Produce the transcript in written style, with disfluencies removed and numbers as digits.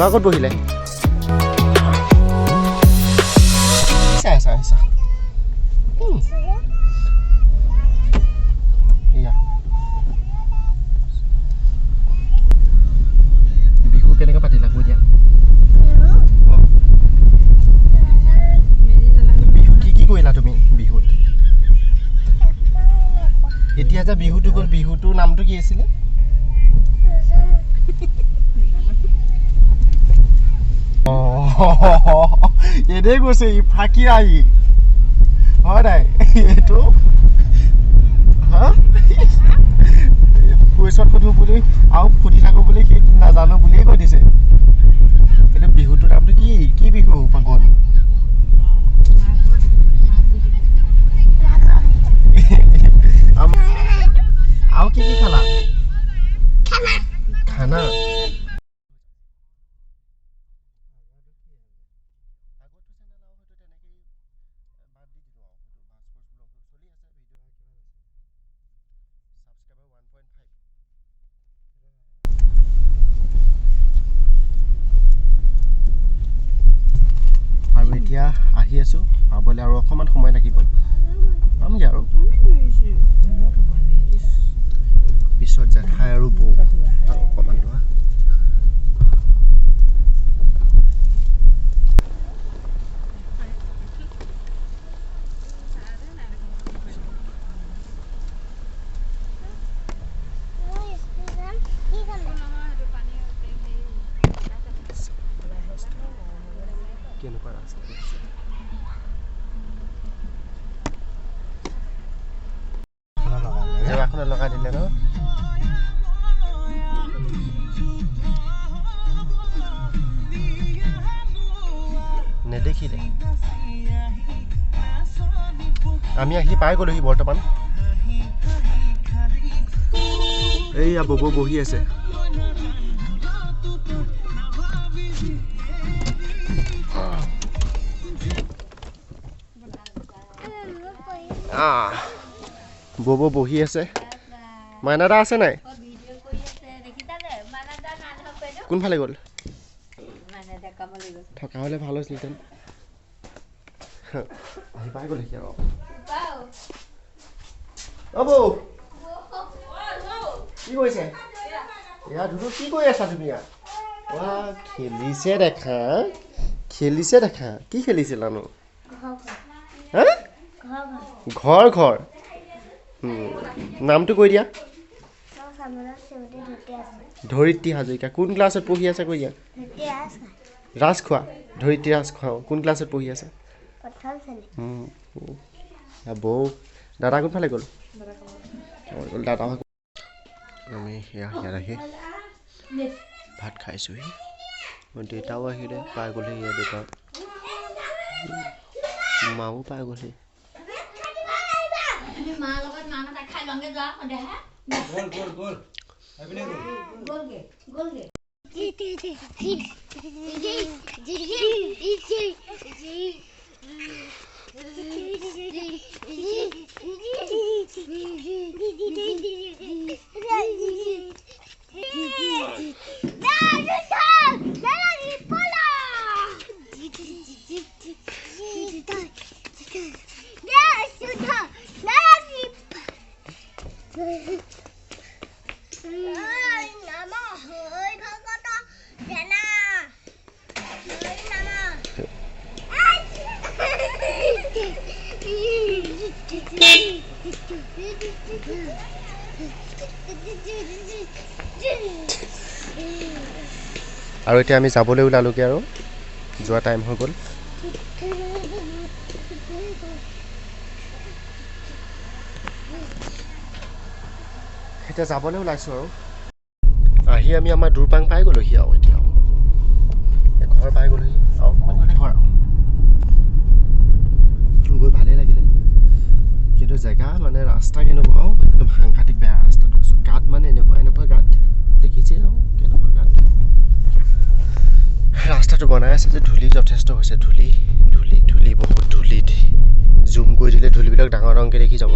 ল'ৰা ক'ত বহিলে আহিছা এয়া বিহু কেনেকৈ পাতিলা কৈ দিয়া বিহু কি কৰিলা তুমি বিহুত এতিয়া যে বিহুটো গ'ল বিহুটোৰ নামটো কি আছিলে এনে গৈছে ই ফাঁকি আহি হয় নাই এইটো হা কুৱেশ্যন সুধো বুলি আৰু সুধি থাকোঁ বুলি সেই নাজানো বুলিয়ে কৈ দিছে এইটো বিহুটোৰ নামটো কি কি বিহু পাগল আৰু কি কি খালা খানা আৰু এতিয়া আহি আছো পাবলৈ আৰু অকণমান সময় লাগিব পামগৈ আৰু পিছত জেঠাই আৰু বৌ আৰু অকণমান লোৱা কেনেকুৱা ৰাস্তা জেগাখনত লগাই দিলে ন নেদেখিলে আমি আহি পাই গ'লোহি বৰ্তমান এইয়া ববৌ বহি আছে ববৌ বহি আছে মাইনাদা আছে নাই কোনফালে গ'ল থকা হ'লে ভাল হৈছিলহেঁতেন আহি পাই গ'লেহি আৰু অ' বৌ কি কৰিছে এয়া ধুনু কি কৰি আছা তুমি ইয়াত খেলিছে দেখা কি খেলিছিলানো হা ঘৰ ঘৰ নামটো কৈ দিয়া ধৰিত্ৰী হাজৰিকা কোন ক্লাছত পঢ়ি আছে কৈ দিয়া ৰাজখোৱা ধৰিত্ৰী ৰাজখোৱা কোন ক্লাছত পঢ়ি আছে বৌ দাদা কোনফালে গ'ল দাদা আমি ইয়াত আহি ভাত খাইছোঁহি দেউতাও আহিলে পাই গ'লহি ইয়াত দেউতা মাও পাই গ'লহি আৰু এতিয়া আমি যাবলৈ ওলালোগে আৰু যোৱা টাইম হৈ গ'ল এতিয়া যাবলৈ ওলাইছোঁ আৰু আহি আমি আমাৰ দূৰপাং পাই গ'লোহি আৰু এতিয়া ঘৰ পাই গ'লোহি আৰু অকণমান গ'লে ঘৰ গৈ ভালেই লাগিলে কিন্তু জেগা মানে ৰাস্তা কেনেকুৱা একদম সাংঘাতিক বেয়া ৰাস্তাত গৈছোঁ গাঁত মানে এনেকুৱা গাঁত দেখিছে আৰু কেনেকুৱা গাঁত ৰাস্তাটো বনাই আছে যে ধূলি যথেষ্ট হৈছে ধূলি বহুত ধূলিত জুম কৰি দিলে ধূলিবিলাক ডাঙৰ ডাঙৰকৈ দেখি যাব